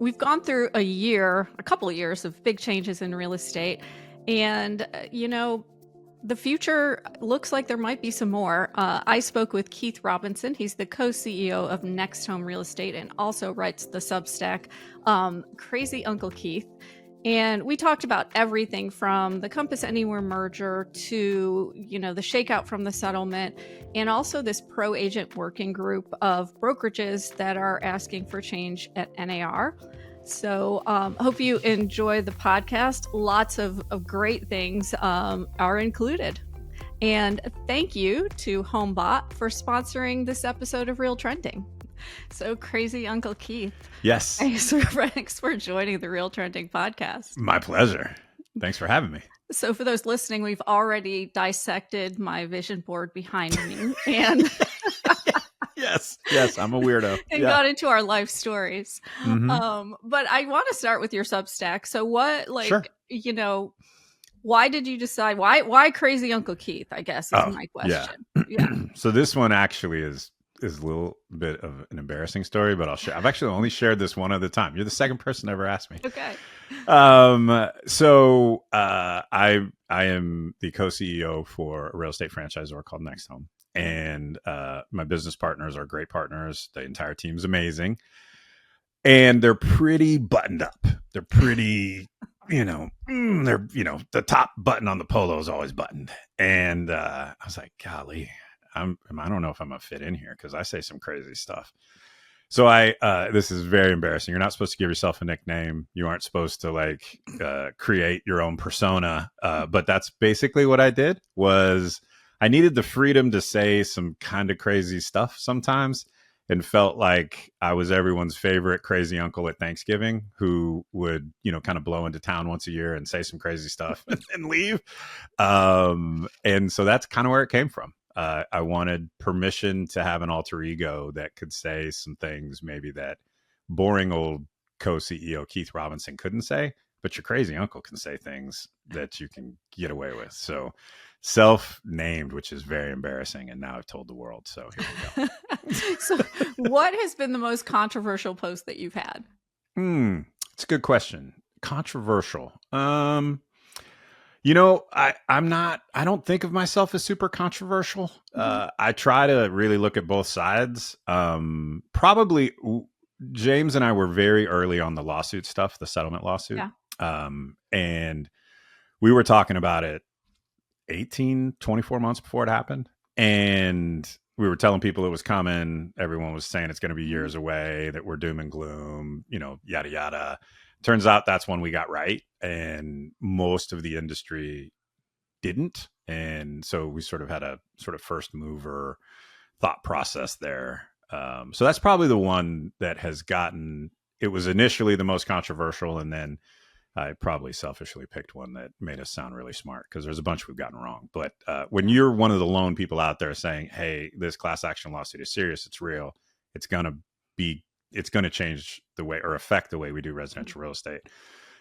we've gone through a couple of years of big changes in real estate. And, the future looks like there might be some more. I spoke with Keith Robinson. He's the co-CEO of NextHome Real Estate and also writes the Substack, Crazy Uncle Keith. And we talked about everything from the Compass Anywhere merger to, the shakeout from the settlement, and also this pro-agent working group of brokerages that are asking for change at NAR. So hope you enjoy the podcast. Lots of great things are included. And thank you to HomeBot for sponsoring this episode of RealTrending. So Crazy Uncle Keith. Yes. Thanks for joining the RealTrending podcast. My pleasure. Thanks for having me. So for those listening, we've already dissected my vision board behind me and Yes, I'm a weirdo. and got into our life stories. Mm-hmm. But I want to start with your Substack. So what, Sure. why did you decide, why Crazy Uncle Keith, I guess is my question. Yeah. So this one actually is a little bit of an embarrassing story, but I'll share. I've actually only shared this one other time. You're the second person to ever ask me. Okay. So I am the co-CEO for a real estate franchisor called NextHome. And my business partners are great partners. The entire team's amazing. And they're pretty buttoned up. They're pretty, the top button on the polo is always buttoned. And I was like, golly, I don't know if I'm gonna fit in here because I say some crazy stuff. So this is very embarrassing. You're not supposed to give yourself a nickname. You aren't supposed to create your own persona. But that's basically what I did. Was I needed the freedom to say some kind of crazy stuff sometimes, and felt like I was everyone's favorite crazy uncle at Thanksgiving who would, kind of blow into town once a year and say some crazy stuff and leave. And so that's kind of where it came from. I wanted permission to have an alter ego that could say some things maybe that boring old co-CEO Keith Robinson couldn't say, but your crazy uncle can say things that you can get away with. So self-named, which is very embarrassing. And now I've told the world. So here we go. So what has been the most controversial post that you've had? It's a good question. Controversial. I don't think of myself as super controversial. I try to really look at both sides. Probably James and I were very early on the lawsuit stuff, the settlement lawsuit. Yeah. And we were talking about it 24 months before it happened. And we were telling people it was coming. Everyone was saying it's going to be years away, that we're doom and gloom, yada, yada. Turns out that's when we got right. And most of the industry didn't. And so we sort of had a sort of first mover thought process there. So that's probably the one that has it was initially the most controversial. And then I probably selfishly picked one that made us sound really smart because there's a bunch we've gotten wrong. But when you're one of the lone people out there saying, hey, this class action lawsuit is serious, it's real, it's going to change the way or affect the way we do residential real estate.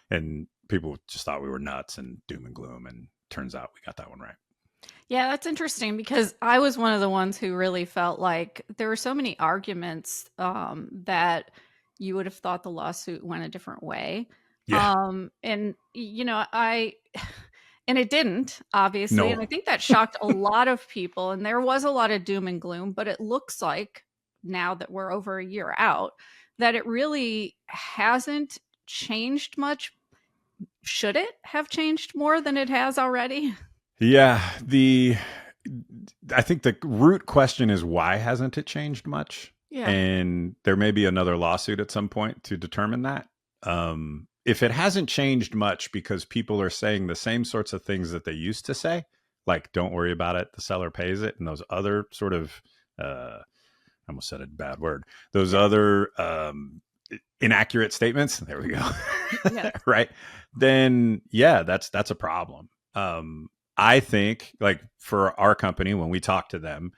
And people just thought we were nuts and doom and gloom. And turns out we got that one right. Yeah, that's interesting because I was one of the ones who really felt like there were so many arguments that you would have thought the lawsuit went a different way. Yeah. And it didn't, obviously. No. And I think that shocked a lot of people. And there was a lot of doom and gloom, but it looks like now that we're over a year out, that it really hasn't changed much. Should it have changed more than it has already? Yeah. I think the root question is, why hasn't it changed much? Yeah. And there may be another lawsuit at some point to determine that. If it hasn't changed much because people are saying the same sorts of things that they used to say, like, don't worry about it, the seller pays it, and those other sort of, I almost said a bad word, those other inaccurate statements, there we go. Yeah. Right. Then, yeah, that's a problem. I think, like, for our company, when we talk to them,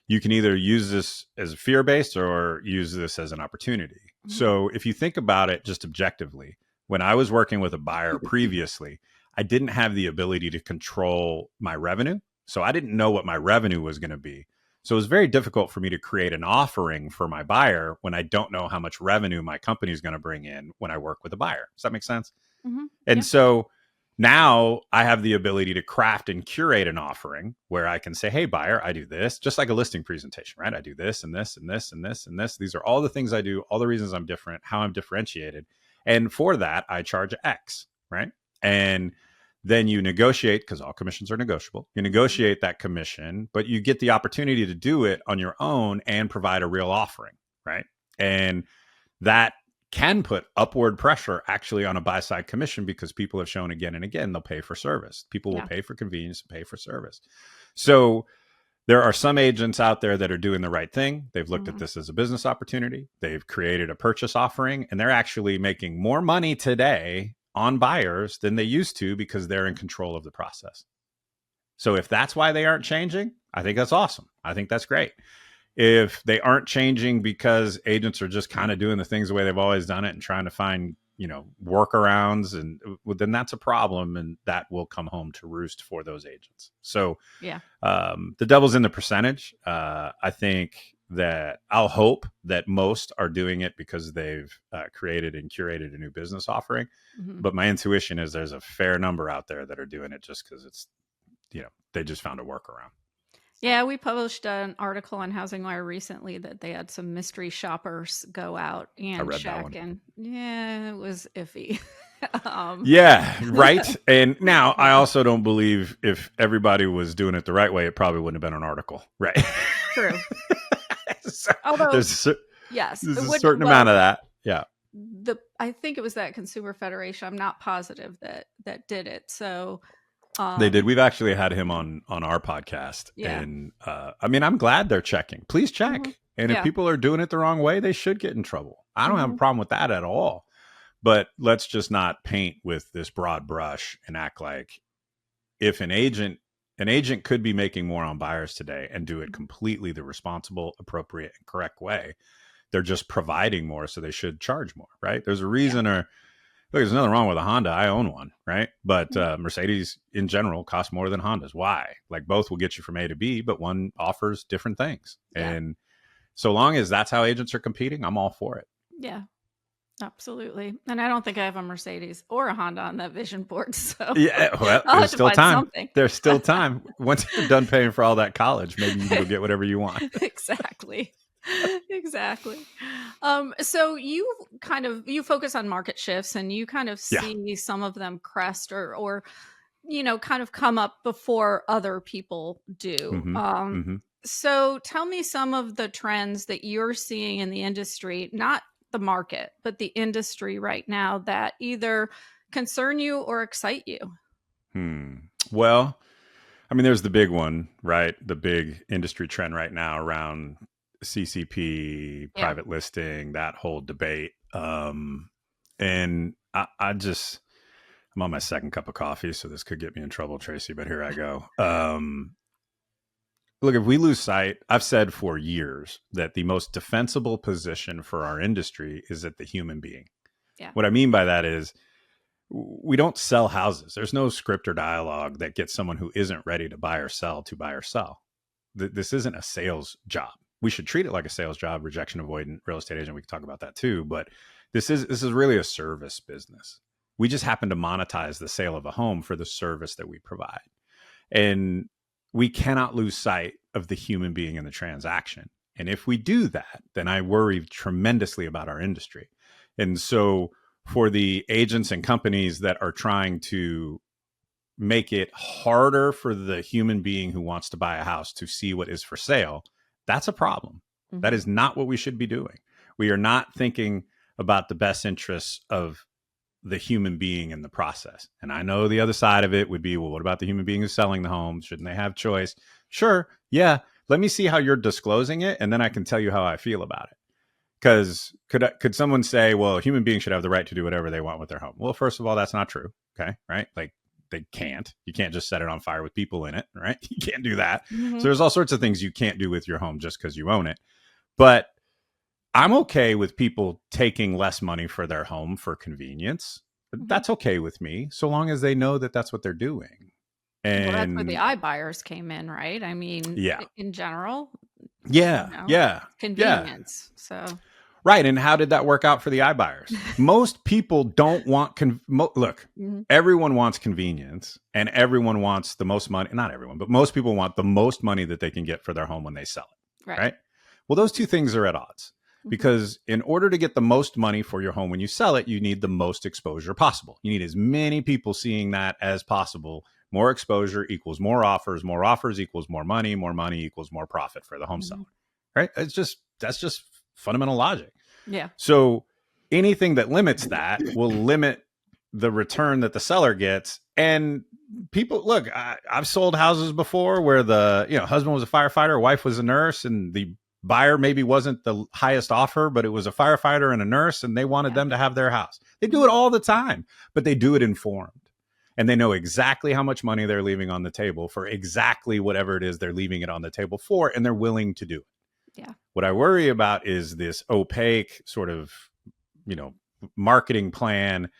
you can either use this as fear-based or use this as an opportunity. Mm-hmm. So if you think about it just objectively, when I was working with a buyer previously, I didn't have the ability to control my revenue. So I didn't know what my revenue was going to be. So it was very difficult for me to create an offering for my buyer when I don't know how much revenue my company is going to bring in when I work with a buyer. Does that make sense? Mm-hmm. And Yeah. so now I have the ability to craft and curate an offering where I can say, hey, buyer, I do this, just like a listing presentation, right? I do this and this and this and this and this. These are all the things I do, all the reasons I'm different, how I'm differentiated. And for that, I charge X, right? And then you negotiate, because all commissions are negotiable. You negotiate that commission, but you get the opportunity to do it on your own and provide a real offering, right? And that can put upward pressure actually on a buy side commission, because people have shown again and again they'll pay for service. People will pay for convenience and pay for service. So there are some agents out there that are doing the right thing. They've looked at this as a business opportunity. They've created a purchase offering, and they're actually making more money today on buyers than they used to because they're in control of the process. So if that's why they aren't changing, I think that's awesome. I think that's great. If they aren't changing because agents are just kind of doing the things the way they've always done it and trying to find, workarounds, and then that's a problem, and that will come home to roost for those agents. So the devil's in the percentage. I think that I'll hope that most are doing it because they've created and curated a new business offering. Mm-hmm. But my intuition is there's a fair number out there that are doing it just because it's, they just found a workaround. Yeah, we published an article on HousingWire recently that they had some mystery shoppers go out and check, and it was iffy. Yeah, right. And now I also don't believe if everybody was doing it the right way, it probably wouldn't have been an article, right? True. So although there's a certain amount of that. Yeah. I think it was that Consumer Federation. I'm not positive that did it. So. They did. We've actually had him on our podcast. Yeah. And I'm glad they're checking. Please check. Mm-hmm. And if people are doing it the wrong way, they should get in trouble. I don't have a problem with that at all. But let's just not paint with this broad brush and act like if an agent could be making more on buyers today and do it completely the responsible, appropriate, and correct way. They're just providing more, so they should charge more, right? There's a reason Look, there's nothing wrong with a Honda. I own one, right? But Mercedes in general costs more than Hondas. Why? Like, both will get you from A to B, but one offers different things. Yeah. And so long as that's how agents are competing, I'm all for it. Yeah, absolutely. And I don't think I have a Mercedes or a Honda on that vision board. So yeah, well, there's still time. Something. There's still time. Once you're done paying for all that college, maybe you can go get whatever you want. Exactly. Exactly. So you focus on market shifts, and you kind of see some of them crest or kind of come up before other people do. Mm-hmm. So tell me some of the trends that you're seeing in the industry, not the market, but the industry right now, that either concern you or excite you. Well, there's the big one, right? The big industry trend right now around CCP, private listing, that whole debate. And I'm on my second cup of coffee, so this could get me in trouble, Tracey, but here I go. Look, if we lose sight, I've said for years that the most defensible position for our industry is at the human being. Yeah. What I mean by that is we don't sell houses. There's no script or dialogue that gets someone who isn't ready to buy or sell to buy or sell. This isn't a sales job. We should treat it like a sales job, rejection avoidant, real estate agent. We can talk about that too. But this is really a service business. We just happen to monetize the sale of a home for the service that we provide. And we cannot lose sight of the human being in the transaction. And if we do that, then I worry tremendously about our industry. And so for the agents and companies that are trying to make it harder for the human being who wants to buy a house to see what is for sale, that's a problem. Mm-hmm. That is not what we should be doing. We are not thinking about the best interests of the human being in the process. And I know the other side of it would be, well, what about the human being who's selling the home? Shouldn't they have choice? Sure. Yeah. Let me see how you're disclosing it, and then I can tell you how I feel about it. Because could someone say, well, a human being should have the right to do whatever they want with their home? Well, first of all, that's not true. Okay. Right. Like, they can't. You can't just set it on fire with people in it, right? You can't do that. Mm-hmm. So there's all sorts of things you can't do with your home just because you own it. But I'm okay with people taking less money for their home for convenience. Mm-hmm. That's okay with me, so long as they know that that's what they're doing. And that's where the iBuyers came in, right? In general, Yeah, yeah, yeah. Convenience. So Right. And how did that work out for the iBuyers? Most people don't want, look, mhm. everyone wants convenience and everyone wants the most money. Not everyone, but most people want the most money that they can get for their home when they sell it. Right. Right. Well, those two things are at odds because in order to get the most money for your home when you sell it, you need the most exposure possible. You need as many people seeing that as possible. More exposure equals more offers equals more money equals more profit for the home seller. Right. That's just fundamental logic. Yeah. So anything that limits that will limit the return that the seller gets. And people, look, I've sold houses before where the husband was a firefighter, wife was a nurse, and the buyer maybe wasn't the highest offer, but it was a firefighter and a nurse, and they wanted them to have their house. They do it all the time, but they do it informed. And they know exactly how much money they're leaving on the table for exactly whatever it is they're leaving it on the table for, and they're willing to do it. Yeah. What I worry about is this opaque sort of, marketing plan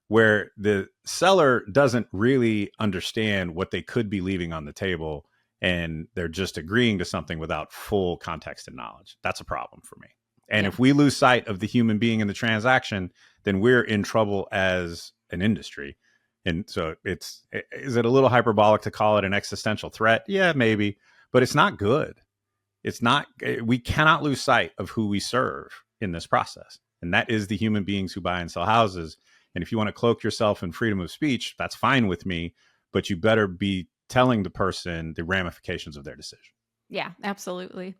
where the seller doesn't really understand what they could be leaving on the table, and they're just agreeing to something without full context and knowledge. That's a problem for me. And if we lose sight of the human being in the transaction, then we're in trouble as an industry. And so is it a little hyperbolic to call it an existential threat? Yeah, maybe, but it's not good. It's not, we cannot lose sight of who we serve in this process. And that is the human beings who buy and sell houses. And if you want to cloak yourself in freedom of speech, that's fine with me, but you better be telling the person the ramifications of their decision. Yeah, absolutely.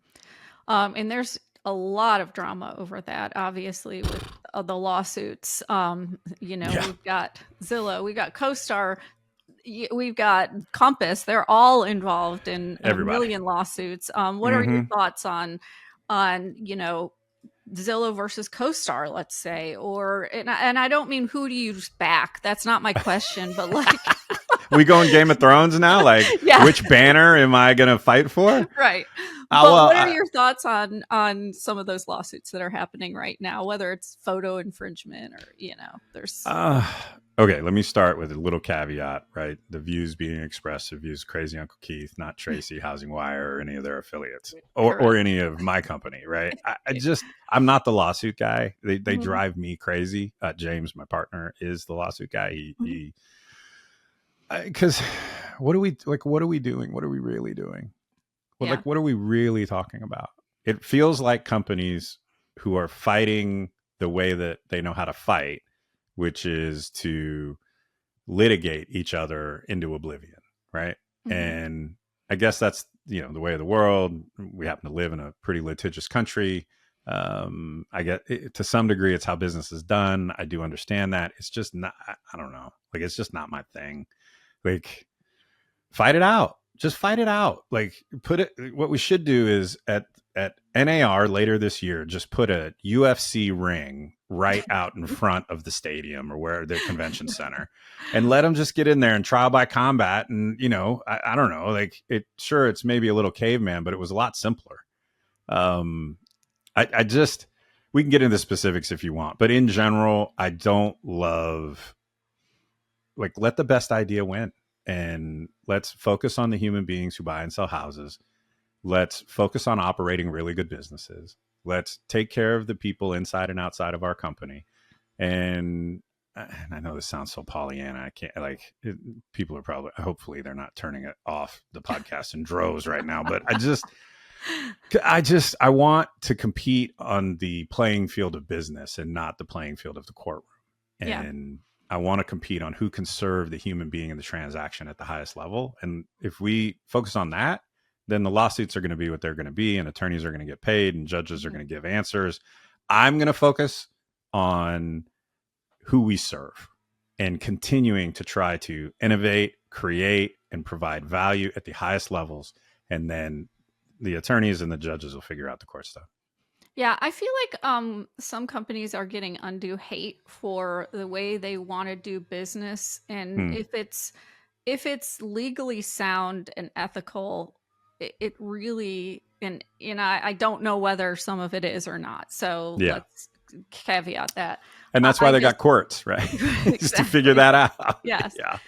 And there's a lot of drama over that, obviously, with the lawsuits. We've got Zillow, we've got CoStar, we've got Compass. They're all involved in a million lawsuits. What are your thoughts on Zillow versus CoStar, let's say, and I don't mean who do you back? That's not my question, but like, we going Game of Thrones now? Like, which banner am I going to fight for? Right. What are your thoughts on some of those lawsuits that are happening right now, whether it's photo infringement or, there's. Okay, let me start with a little caveat, right? The views being expressed are views Crazy Uncle Keith, not Tracey, HousingWire, or any of their affiliates, or any of my company, right? I'm not the lawsuit guy. They drive me crazy. James, my partner, is the lawsuit guy. Because what are we doing? What are we really doing? Well, what are we really talking about? It feels like companies who are fighting the way that they know how to fight, which is to litigate each other into oblivion, right? And I guess that's, the way of the world. We happen to live in a pretty litigious country. I get it, to some degree, it's how business is done. I do understand that. It's just not, I don't know. Like, it's just not my thing. Like, fight it out. Just fight it out. Like, what we should do is at NAR later this year, just put a UFC ring right out in front of the stadium or where the convention center, and let them just get in there and trial by combat. And, I don't know, like, it's maybe a little caveman, but it was a lot simpler. We can get into the specifics if you want, but in general, I don't love, like, let the best idea win. And let's focus on the human beings who buy and sell houses. Let's focus on operating really good businesses. Let's take care of the people inside and outside of our company. And I know this sounds so Pollyanna. I can't, people are probably, hopefully they're not turning it off the podcast in droves right now, but I want to compete on the playing field of business and not the playing field of the courtroom. And I want to compete on who can serve the human being in the transaction at the highest level. And if we focus on that, then the lawsuits are going to be what they're going to be, and attorneys are going to get paid, and judges are going to give answers. I'm going to focus on who we serve and continuing to try to innovate, create, and provide value at the highest levels. And then the attorneys and the judges will figure out the court stuff. Yeah, I feel like some companies are getting undue hate for the way they want to do business, and if it's legally sound and ethical, it really, and I don't know whether some of it is or not. So let's caveat that. And that's why they got courts, right? Exactly. Just to figure that out. Yes. Yeah.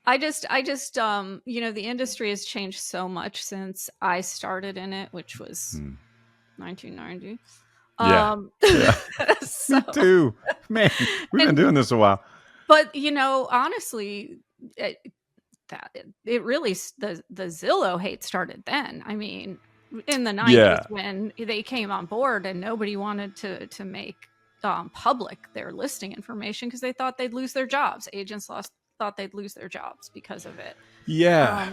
I just, the industry has changed so much since I started in it, which was 1990. Yeah. Yeah. So, Me too. Man, we've been doing this a while. but honestly, it really the Zillow hate started then. I mean, in the 90s Yeah. when they came on board and nobody wanted to make public their listing information because they thought they'd lose their jobs. Agents thought they'd lose their jobs because of it. Yeah.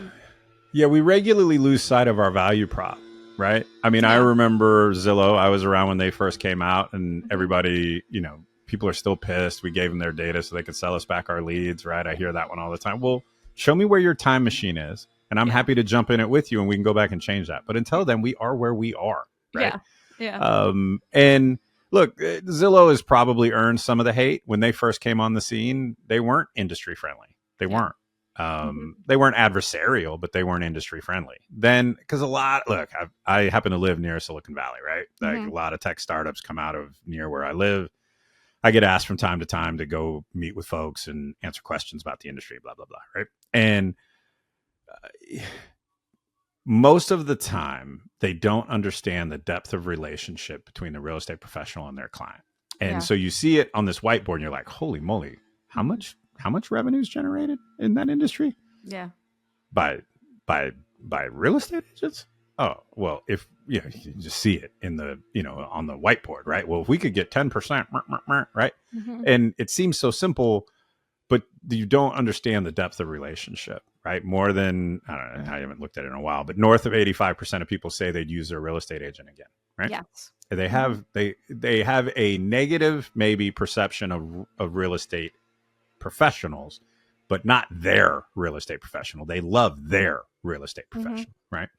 Yeah, we regularly lose sight of our value prop, right? I mean, I Yeah. remember Zillow. I was around when they first came out, and Mhm. everybody, people are still pissed. We gave them their data so they could sell us back our leads, right? I hear that one all the time. Well, show me where your time machine is, and I'm Yeah. happy to jump in it with you, and we can go back and change that. But until then, we are where we are, right? Yeah. And look, Zillow has probably earned some of the hate. When they first came on the scene, they weren't industry friendly. They weren't. They weren't adversarial, but they weren't industry friendly. Then, because I happen to live near Silicon Valley, right? Like a lot of tech startups come out of near where I live. I get asked from time to time to go meet with folks and answer questions about the industry, blah, blah, blah, right? And most of the time, they don't understand the depth of relationship between the real estate professional and their client. And so you see it on this whiteboard and you're like, holy moly, how much revenue is generated in that industry? Yeah. By real estate agents? Oh, well, if you just see it in the, on the whiteboard, right? Well, if we could get 10%, right? And it seems so simple, but you don't understand the depth of relationship, right? More than, I don't know, I haven't looked at it in a while, but north of 85% of people say they'd use their real estate agent again, right? Yes. They have they have a negative maybe perception of real estate professionals, but not their real estate professional. They love their real estate professional, right?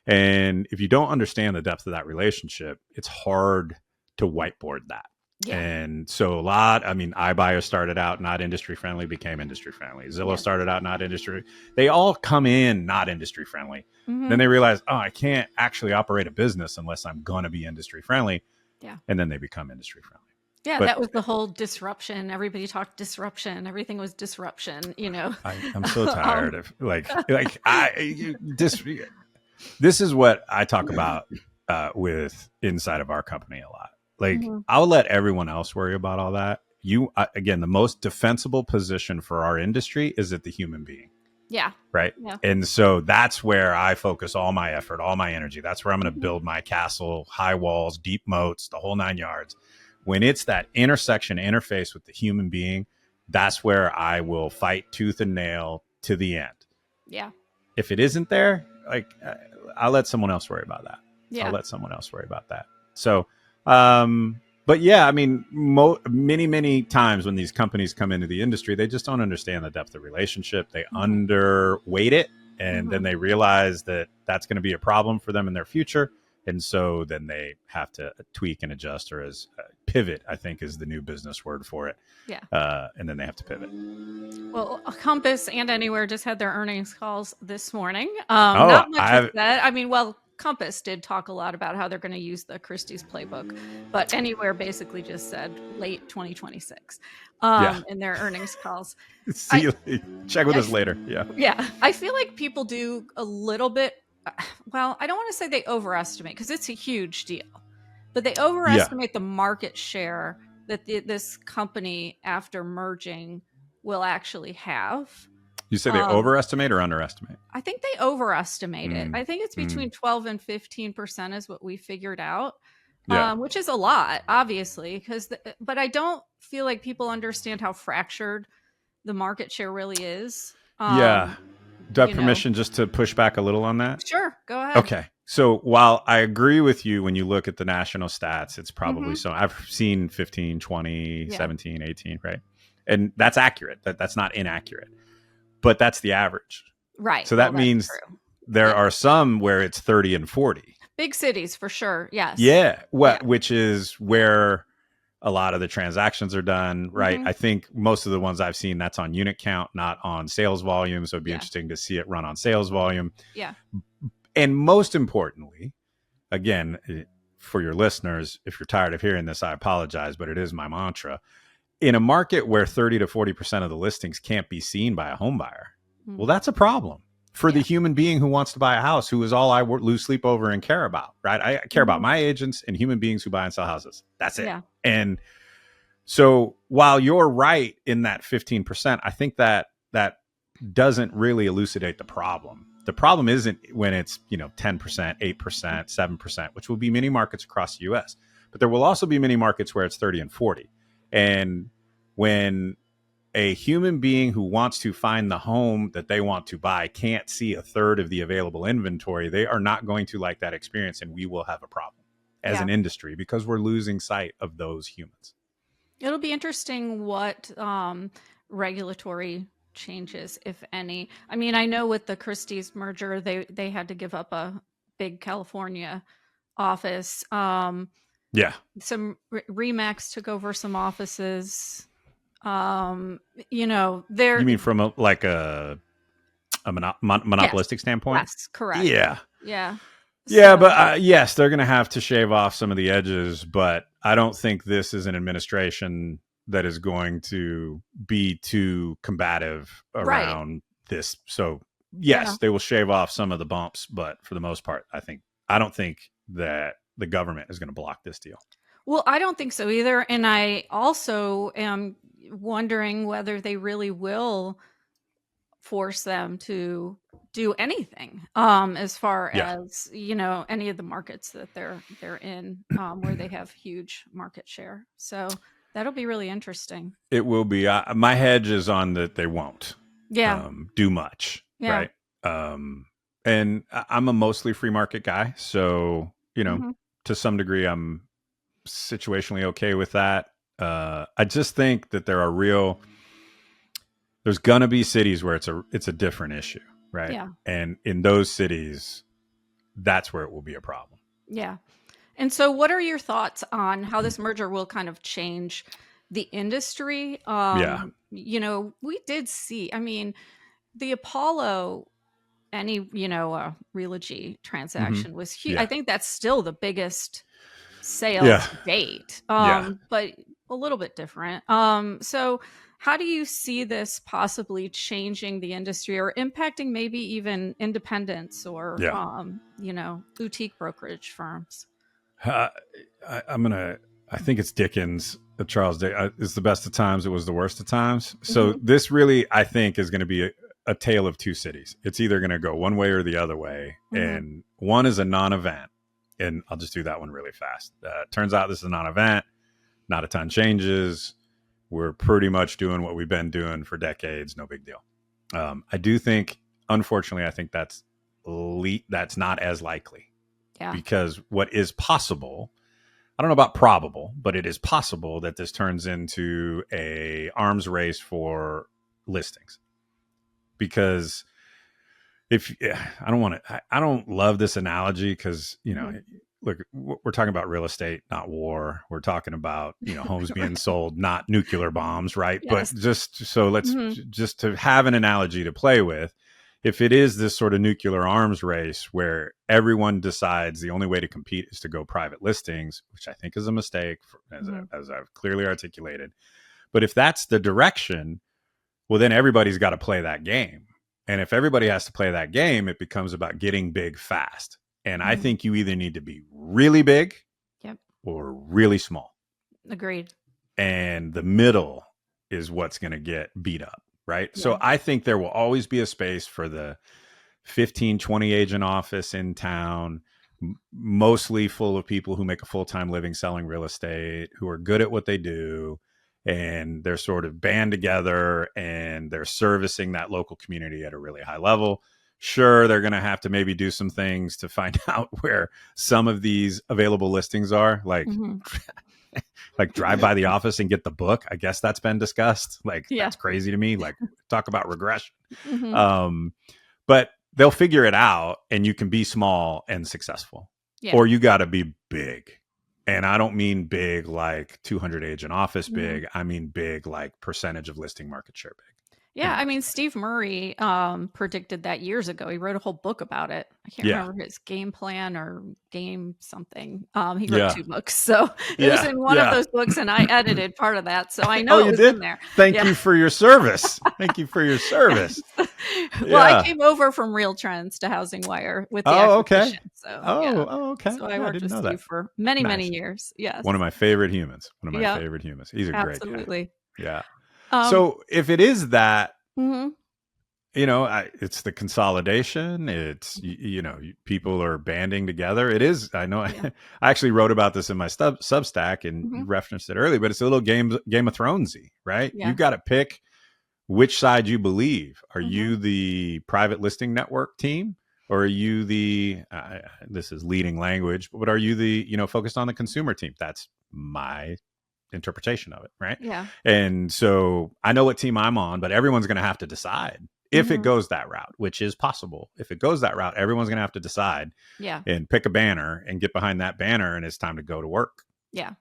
And if you don't understand the depth of that relationship, it's hard to whiteboard that. Yeah. And so iBuyer started out not industry friendly, became industry friendly. Zillow started out not industry. They all come in not industry friendly. Then they realize, I can't actually operate a business unless I'm going to be industry friendly. Yeah. And then they become industry friendly. Yeah, that was the whole disruption. Everybody talked disruption. Everything was disruption, I'm so tired of this is what I talk about with inside of our company a lot. Like, I'll let everyone else worry about all that. Again, the most defensible position for our industry is at the human being. Yeah. Right. Yeah. And so that's where I focus all my effort, all my energy. That's where I'm going to build my castle, high walls, deep moats, the whole 9 yards. When it's that interface with the human being, that's where I will fight tooth and nail to the end. Yeah. If it isn't there, I'll let someone else worry about that. Yeah. I'll let someone else worry about that. So, but yeah, I mean, many times when these companies come into the industry, they just don't understand the depth of relationship. They underweight it, and then they realize that that's going to be a problem for them in their future. And so then they have to tweak and adjust, or as pivot, I think is the new business word for it. Yeah. And then they have to pivot. Well, Compass and Anywhere just had their earnings calls this morning. Not much was said. I mean, Compass did talk a lot about how they're going to use the Christie's playbook, but Anywhere basically just said late 2026 in their earnings calls. Check with us later. Yeah. Yeah. I feel like people do a little bit. Well, I don't want to say they overestimate because it's a huge deal, but they overestimate the market share that this company after merging will actually have. You say they overestimate or underestimate? I think they overestimate it. I think it's between 12 and 15% is what we figured out, which is a lot, obviously, but I don't feel like people understand how fractured the market share really is. Do I have permission just to push back a little on that? Sure, go ahead. Okay. So while I agree with you, when you look at the national stats, it's probably so. I've seen 15, 20, 17, 18, right? And that's accurate. That's not inaccurate. But that's the average. Right. So that means there are some where it's 30 and 40. Big cities, for sure. Yes. Yeah. Which is where a lot of the transactions are done, right? I think most of the ones I've seen, that's on unit count, not on sales volume. So it'd be interesting to see it run on sales volume. Yeah. And most importantly, again, for your listeners, if you're tired of hearing this, I apologize, but it is my mantra. In a market where 30 to 40% of the listings can't be seen by a home buyer, well, that's a problem. for the Yeah. human being who wants to buy a house, who is all I lose sleep over and care about, right? I care about Mhm. my agents and human beings who buy and sell houses. That's it. Yeah. And so while you're right in that 15%, I think that doesn't really elucidate the problem. The problem isn't when it's, 10%, 8%, 7%, which will be many markets across the US. But there will also be many markets where it's 30 and 40. And when a human being who wants to find the home that they want to buy can't see a third of the available inventory, they are not going to like that experience, and we will have a problem as Yeah. an industry because we're losing sight of those humans. It'll be interesting what regulatory changes, if any. I mean, I know with the Christie's merger, they had to give up a big California office. Yeah. Some Remax took over some offices. They're You mean from a yes, monopolistic standpoint? yes, correct. Yeah. Yeah. Yeah, So but yes, they're going to have to shave off some of the edges, but I don't think this is an administration that is going to be too combative right. around this. So, Yeah. yes, they will shave off some of the bumps, but for the most part, I don't think that the government is going to block this deal. Well, I don't think so either. And I also am wondering whether they really will force them to do anything as far Yeah. as any of the markets that they're in where they have huge market share. So that'll be really interesting. It will be. My hedge is on that they won't Yeah. do much, Yeah. right? And I'm a mostly free market guy, so Hmm. to some degree, I'm situationally okay with that. I just think that there's gonna be cities where it's a different issue, right? Yeah. And in those cities, that's where it will be a problem. Yeah. And so what are your thoughts on how this merger will kind of change the industry? Yeah. We did see, I mean, the Apollo Realogy Hmm. transaction was huge. I Yeah. think that's still the biggest sale Yeah. to date, Yeah. but a little bit different. So how do you see this possibly changing the industry or impacting maybe even independents or, Yeah. boutique brokerage firms? Uh, I think it's Dickens. Charles Dickens. It's the best of times. It was the worst of times. So Hmm. this really, I think, is going to be a tale of two cities. It's either going to go one way or the other way, Hmm. and one is a non-event. And I'll just do that one really fast. Turns out this is a non-event. Not a ton changes. We're pretty much doing what we've been doing for decades. No big deal. I do think, unfortunately, I think that's not as likely Yeah. because what is possible, I don't know about probable, but it is possible that this turns into a arms race for listings. Because I don't love this analogy because, Hmm. look, we're talking about real estate, not war. We're talking about, homes being sold, not nuclear bombs, right? But Yes. Hmm. just to have an analogy to play with, if it is this sort of nuclear arms race where everyone decides the only way to compete is to go private listings, which I think is a mistake, Hmm. as I've clearly articulated. But if that's the direction, well, then everybody's got to play that game. And if everybody has to play that game, it becomes about getting big fast. And I Hmm. think you either need to be really big Yep. or really small. Agreed. And the middle is what's going to get beat up, right? Yeah. So I think there will always be a space for the 15, 20 agent office in town, mostly full of people who make a full-time living selling real estate, who are good at what they do, and they're sort of band together and they're servicing that local community at a really high level. Sure, they're going to have to maybe do some things to find out where some of these available listings are, Hmm. like drive by the office and get the book. I guess that's been discussed. Like, Yeah. that's crazy to me. Like, talk about regression. Hmm. Um, but they'll figure it out, and you can be small and successful, Yeah. or you got to be big. And I don't mean big like 200 agent office Hmm. big. I mean big like percentage of listing market share big. Yeah, I mean, Steve Murray predicted that years ago. He wrote a whole book about it. I can't Yeah. remember his game plan or game something. He wrote Yeah. 2 books, so it was Yeah. in one of Yeah. those books, and I edited part of that, so I Oh, know it you was in did? there. Thank Yeah. you for your service. Thank you for your service. Well, I Yeah. came over from Real Trends to HousingWire with the Oh, okay. acquisition, so yeah. Oh, okay. So I Yeah, I worked didn't with know that. Steve for many, many Nice. years. Yes. One of my favorite humans. One of my Yep, favorite humans. He's a great guy. absolutely. Yeah. Um, So if it is that, mhm, it's the consolidation. It's people are banding together. It is. I know. yeah, I actually wrote about this in my Substack, and you mhm, referenced it earlier. But it's a little Game of Thronesy, right? yeah, You've got to pick which side you believe. Are mhm, you the private listing network team, or are you the? This is leading language, but are you the focused on the consumer team? That's my interpretation of it, right? yeah, And so I know what team I'm on, but everyone's going to have to decide if it mhm, goes that route, which is possible. If it goes that route, everyone's going to have to decide yeah, and pick a banner and get behind that banner, and it's time to go to work. yeah.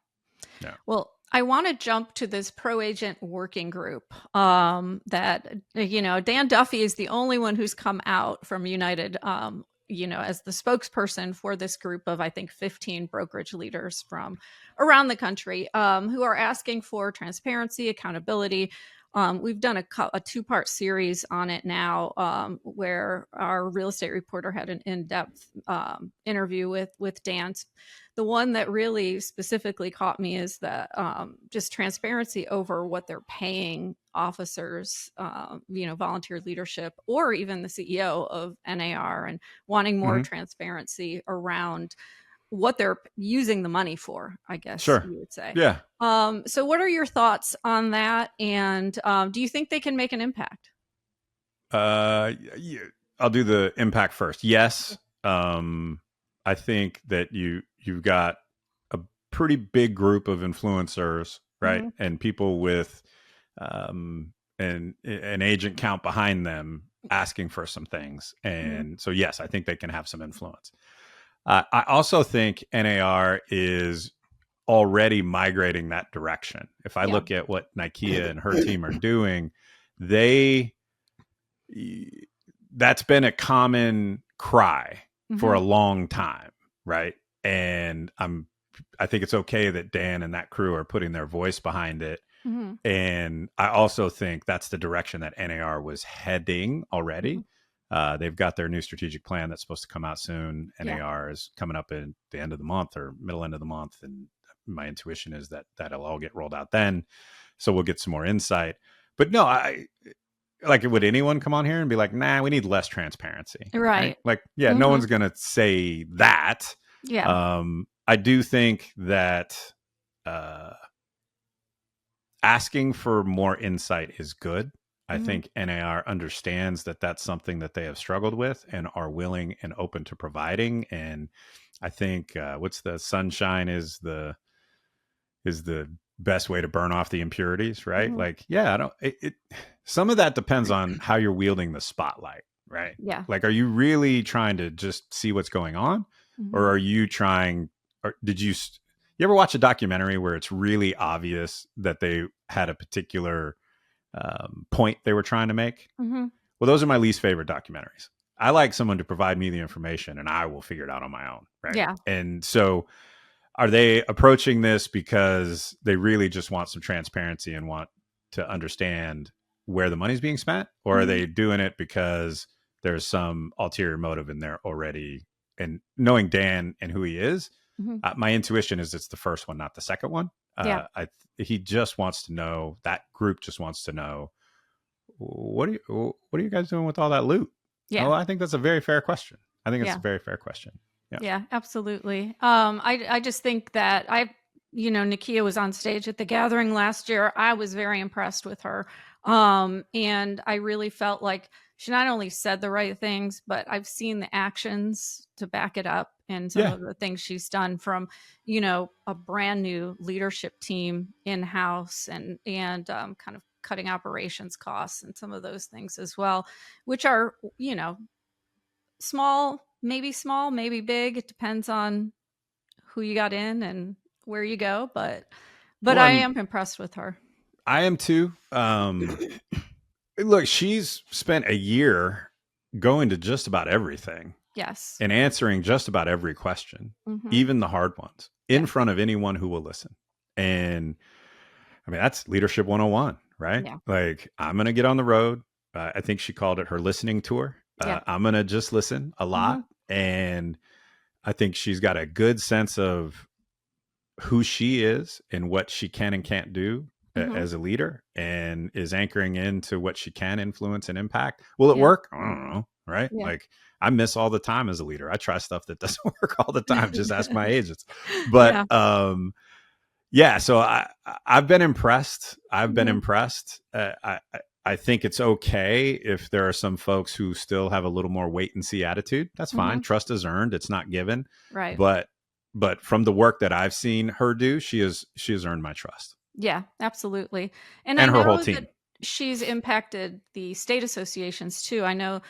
Yeah. Well, I want to jump to this pro agent working group that, Dan Duffy is the only one who's come out from United, as the spokesperson for this group of, I think, 15 brokerage leaders from around the country who are asking for transparency, accountability. We've done a 2-part series on it now, where our real estate reporter had an in-depth interview with Dan. The one that really specifically caught me is that just transparency over what they're paying officers, volunteer leadership, or even the CEO of NAR, and wanting more Hmm. transparency around what they're using the money for, I guess Sure. you would say. Yeah. So what are your thoughts on that? And do you think they can make an impact? Yeah, I'll do the impact first. Yes. I think that you've got a pretty big group of influencers, right? Mm-hmm. And people with an agent count behind them asking for some things. Mm-hmm. And so yes, I think they can have some influence. I also think NAR is already migrating that direction. If I Yeah. look at what Nikea and her team are doing, they that's been a common cry for Mm-hmm. a long time, right? And I think it's okay that Dan and that crew are putting their voice behind it. Mm-hmm. And I also think that's the direction that NAR was heading Mm-hmm. already. They've got their new strategic plan that's supposed to come out soon. Yeah. NAR is coming up at the end of the month or middle end of the month. And my intuition is that that'll all get rolled out then. So we'll get some more insight. But no, would anyone come on here and be like, nah, we need less transparency, right? Right. Like, yeah, no Mm-hmm. one's going to say that. Yeah. I do think that uh, asking for more insight is good. I Mm-hmm. think NAR understands that that's something that they have struggled with and are willing and open to providing. And I think what's the sunshine is the best way to burn off the impurities, right? Mm-hmm. Like, yeah, I don't it some of that depends on how you're wielding the spotlight, right? Yeah. Like, are you really trying to just see what's going on, Mm-hmm. or are you trying, or you ever watch a documentary where it's really obvious that they had a particular point they were trying to make? Mm-hmm. Well, those are my least favorite documentaries. I like someone to provide me the information and I will figure it out on my own, right? Yeah. And so are they approaching this because they really just want some transparency and want to understand where the money's being spent, or are Mm-hmm. they doing it because there's some ulterior motive in there already? And knowing Dan and who he is, Mm-hmm. my intuition is it's the first one, not the second one. Yeah. He just wants to know, that group just wants to know, what are you guys doing with all that loot? Yeah. Oh, I think that's a very fair question. I think it's Yeah. a very fair question. Yeah. Yeah, absolutely. I just think that Nakia was on stage at the gathering last year. I was very impressed with her. And I really felt like she not only said the right things, but I've seen the actions to back it up, and some Yeah. of the things she's done, from, a brand new leadership team in-house, and kind of cutting operations costs and some of those things as well, which are, small, maybe big. It depends on who you got in and where you go, but Well, I and am impressed with her. I am too. Look, she's spent a year going to just about everything Yes. and answering just about every question, Mm-hmm. even the hard ones, in Yeah. front of anyone who will listen. And I mean, that's leadership 101, right? Yeah. Like, I'm going to get on the road. I think she called it her listening tour. Yeah. I'm going to just listen a lot. Mm-hmm. And I think she's got a good sense of who she is and what she can and can't do Mm-hmm. as a leader, and is anchoring into what she can influence and impact. Will it Yeah. work? I don't know. Right. Yeah. Like, I miss all the time as a leader. I try stuff that doesn't work all the time. Just ask my agents. Yeah. But, yeah. So I've been impressed. I've been Mm-hmm. impressed. I think it's okay if there are some folks who still have a little more wait and see attitude. That's fine. Mm-hmm. Trust is earned. It's not given. Right. But from the work that I've seen her do, she has earned my trust, Yeah, absolutely. And I and her whole know team. that she's impacted the state associations too. I know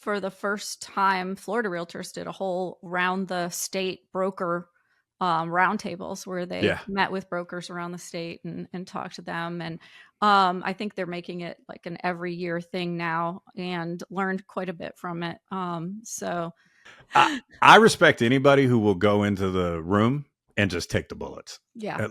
for the first time, Florida Realtors did a whole round the state broker roundtables where they Yeah. met with brokers around the state and talked to them. And I think they're making it like an every year thing now, and learned quite a bit from it. So I respect anybody who will go into the room and just take the bullets. yeah.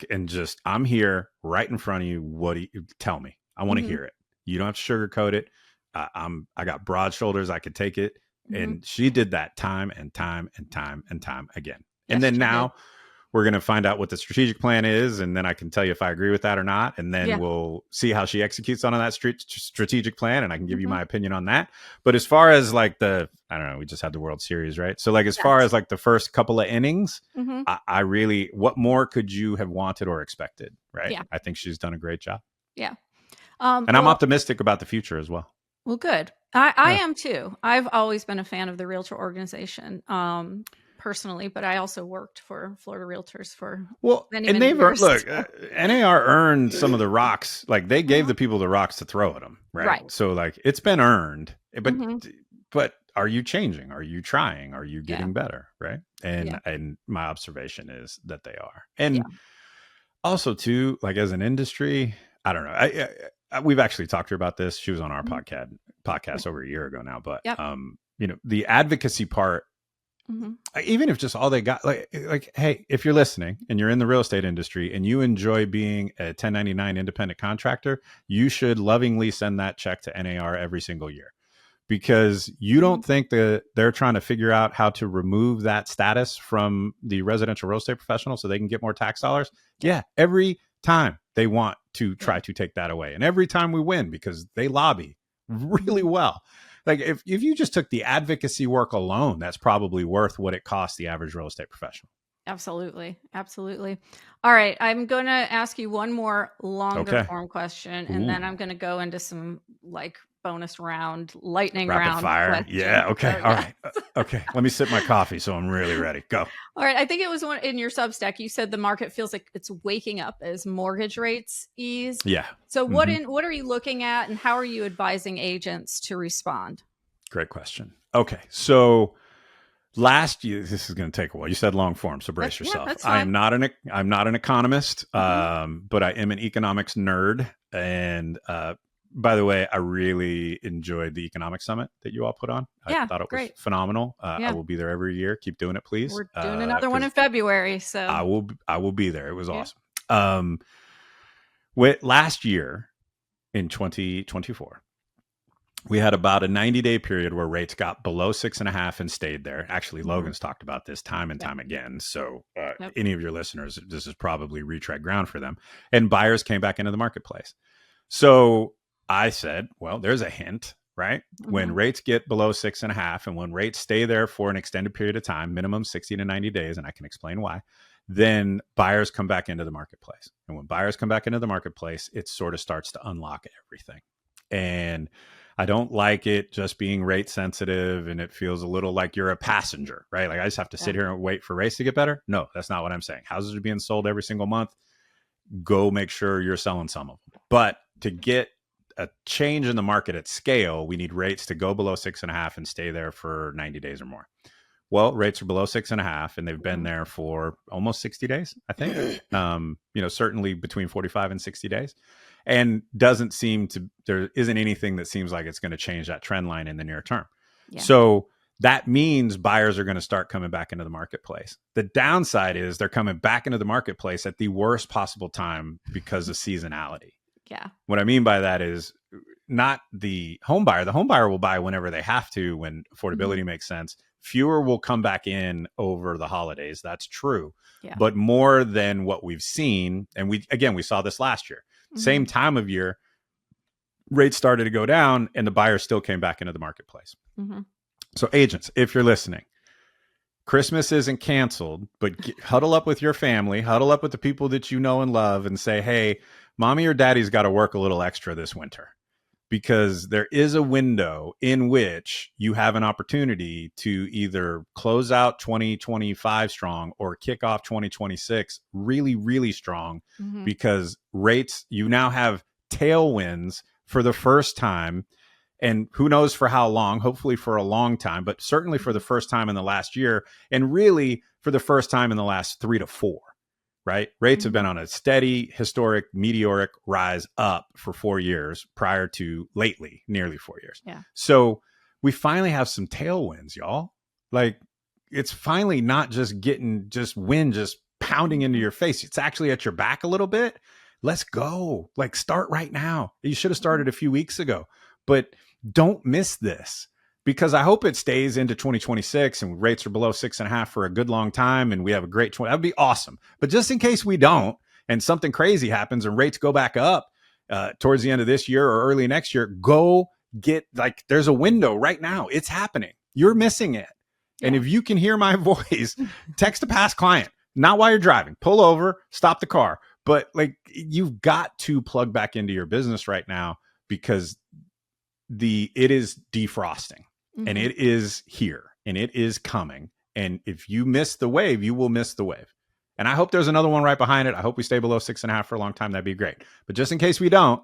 And just, I'm here right in front of you. What do you tell me? I want to Mhm. hear it. You don't have to sugarcoat it. I got broad shoulders. I could take it. Mhm. And she did that time and time and time and time again. And Yes, then she did. now we're going to find out what the strategic plan is. And then I can tell you if I agree with that or not. And then Yeah. we'll see how she executes on that strategic plan. And I can give you Mhm. my opinion on that. But as far as like I don't know, we just had the World Series, right? So like, as far Yes. as like the first couple of innings, Mhm. I really, what more could you have wanted or expected? Right. Yeah. I think she's done a great job. Yeah. And I'm Well, optimistic about the future as well. Well, good. I Yeah. am too. I've always been a fan of the Realtor organization, personally, but I also worked for Florida Realtors for Well, many, and many they've years. look, So, NAR earned some of the rocks. Like, they gave Mhm. the people the rocks to throw at them, right? Right. So like, it's been earned. Mhm. But are you changing? Are you trying? Are you Yeah. getting better? Right? Yeah. And my observation is that they are. Yeah. And also too, like, as an industry, I don't know. We've actually talked to her about this. She was on our Mhm. podcast over a year ago now. But Yep. the advocacy part, Mhm. even if just all they got, like, hey, if you're listening and you're in the real estate industry and you enjoy being a 1099 independent contractor, you should lovingly send that check to NAR every single year, because you Mhm. don't think that they're trying to figure out how to remove that status from the residential real estate professional so they can get more tax dollars. Yeah, every time they want to try to take that away, and every time we win, because they lobby really Mhm. well. Like, if you just took the advocacy work alone, that's probably worth what it costs the average real estate professional. Absolutely. Absolutely. All right. I'm going to ask you one more longer Okay. form question, and Ooh. then I'm going to go into some like bonus round, lightning Rapid round fire. questions. Yeah. Okay. So, All yeah. right. Okay. Let me sip my coffee so I'm really ready. Go. All right. I think it was one in your Substack. You said the market feels like it's waking up as mortgage rates ease. Yeah. So Mhm. what are you looking at, and how are you advising agents to respond? Great question. Okay. So last year, this is going to take a while. You said long form, so brace Yeah, yourself. that's fine. I'm not an economist, Mhm. but I am an economics nerd. And by the way, I really enjoyed the economic summit that you all put on. I Yeah, thought it was great. phenomenal. I Yeah. will be there every year. Keep doing it, please, We're doing another one in because February. So I will be there. It was yeah. awesome. Last year in 2024. We had about a 90-day period where rates got below 6.5 and stayed there. Actually, Mhm. Logan's talked about this time and Yep. time again. So Yep. any of your listeners, this is probably retread ground for them. And buyers came back into the marketplace. So I said, well, there's a hint, right? When Mhm. rates get below 6.5, and when rates stay there for an extended period of time, minimum 60 to 90 days, and I can explain why, then buyers come back into the marketplace. And when buyers come back into the marketplace, it sort of starts to unlock everything. And I don't like it just being rate sensitive, and it feels a little like you're a passenger, right? Like, I just have to Yeah. sit here and wait for rates to get better. No, that's not what I'm saying. Houses are being sold every single month. Go make sure you're selling some of them. But to get a change in the market at scale, we need rates to go below 6.5 and stay there for 90 days or more. Well, rates are below 6.5, and they've been Mhm. there for almost 60 days, I think. Certainly between 45 and 60 days. and there isn't anything that seems like it's going to change that trend line in the near term. Yeah. So that means buyers are going to start coming back into the marketplace. The downside is they're coming back into the marketplace at the worst possible time because of seasonality. Yeah. What I mean by that is not the home buyer. The home buyer will buy whenever they have to, when affordability makes sense. Fewer will come back in over the holidays. That's true. Yeah. But more than what we've seen, and we saw this last year. Same time of year, rates started to go down and the buyers still came back into the marketplace. So agents, if you're listening, Christmas isn't canceled, but huddle up with your family, huddle up with the people that you know and love, and say, hey, mommy or daddy's got to work a little extra this winter, because there is a window in which you have an opportunity to either close out 2025 strong or kick off 2026 really, really strong, because rates, you now have tailwinds for the first time. And who knows for how long, hopefully for a long time, but certainly for the first time in the last year, and really for the first time in the last 3 to 4, right? Rates have been on a steady, historic, meteoric rise up for 4 years prior to lately, nearly 4 years. Yeah. So we finally have some tailwinds, y'all. Like, it's finally not just getting wind just pounding into your face. It's actually at your back a little bit. Let's go. Like, start right now. You should have started a few weeks ago, but don't miss this, because I hope it stays into 2026 and rates are below 6.5 for a good long time. And we have a great 20. That'd be awesome. But just in case we don't, and something crazy happens and rates go back up towards the end of this year or early next year, go get, like, there's a window right now. It's happening. You're missing it. Yeah. And if you can hear my voice, text a past client, not while you're driving, pull over, stop the car. But like, you've got to plug back into your business right now, because it is defrosting and it is here and it is coming. And if you miss the wave, you will miss the wave. And I hope there's another one right behind it. I hope we stay below 6.5 for a long time. That'd be great. But just in case we don't,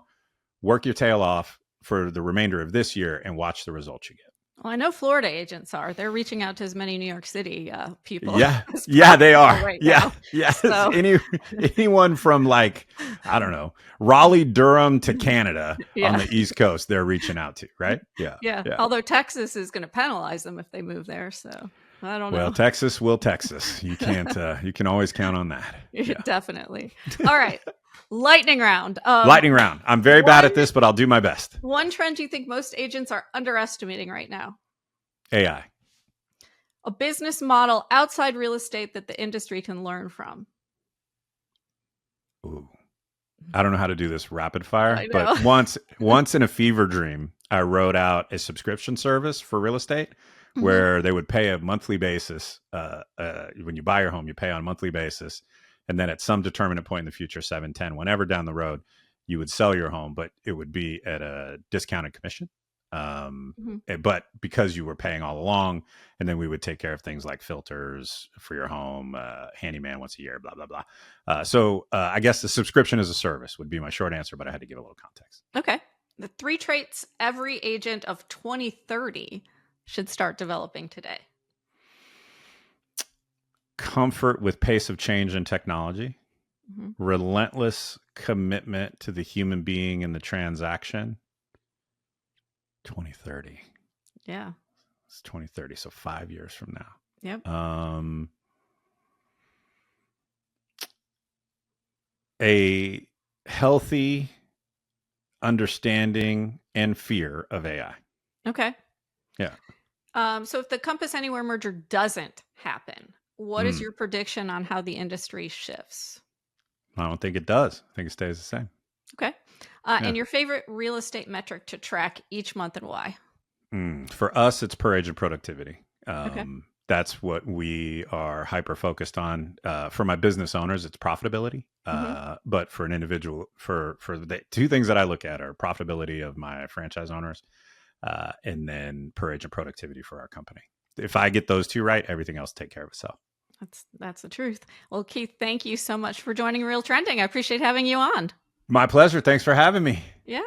work your tail off for the remainder of this year and watch the results you get. Well, I know Florida agents are. They're reaching out to as many New York City people. Yeah, they are. Right yeah. So. Anyone from, like, I don't know, Raleigh, Durham to Canada on the East Coast, they're reaching out to, right? Yeah. Although Texas is going to penalize them if they move there. So I don't know. Well, Texas will Texas. You can't. You can always count on that. Yeah. Definitely. All right. Lightning round. Lightning round. I'm very bad at this, but I'll do my best. One trend you think most agents are underestimating right now? AI. A business model outside real estate that the industry can learn from. Ooh. I don't know how to do this rapid fire, but once in a fever dream, I wrote out a subscription service for real estate where they would pay a monthly basis. When you buy your home, you pay on a monthly basis. And then at some determinate point in the future, 7, 10, whenever down the road, you would sell your home, but it would be at a discounted commission. But because you were paying all along, and then we would take care of things like filters for your home, handyman once a year, blah, blah, blah. So I guess the subscription as a service would be my short answer, but I had to give a little context. Okay. The 3 traits every agent of 2030 should start developing today. Comfort with pace of change and technology, relentless commitment to the human being in the transaction. 2030. Yeah. It's 2030, so 5 years from now. Yep. A healthy understanding and fear of AI. Okay. Yeah. So if the Compass Anywhere merger doesn't happen, what is your prediction on how the industry shifts? I don't think it does. I think it stays the same. Okay. And your favorite real estate metric to track each month and why? For us, it's per agent productivity. Okay. That's what we are hyper focused on. For my business owners, it's profitability. But for an individual, for the 2 things that I look at are profitability of my franchise owners, and then per agent productivity for our company. If I get those 2 right, everything else take care of itself. That's the truth. Well, Keith, thank you so much for joining RealTrending. I appreciate having you on. My pleasure. Thanks for having me. Yeah.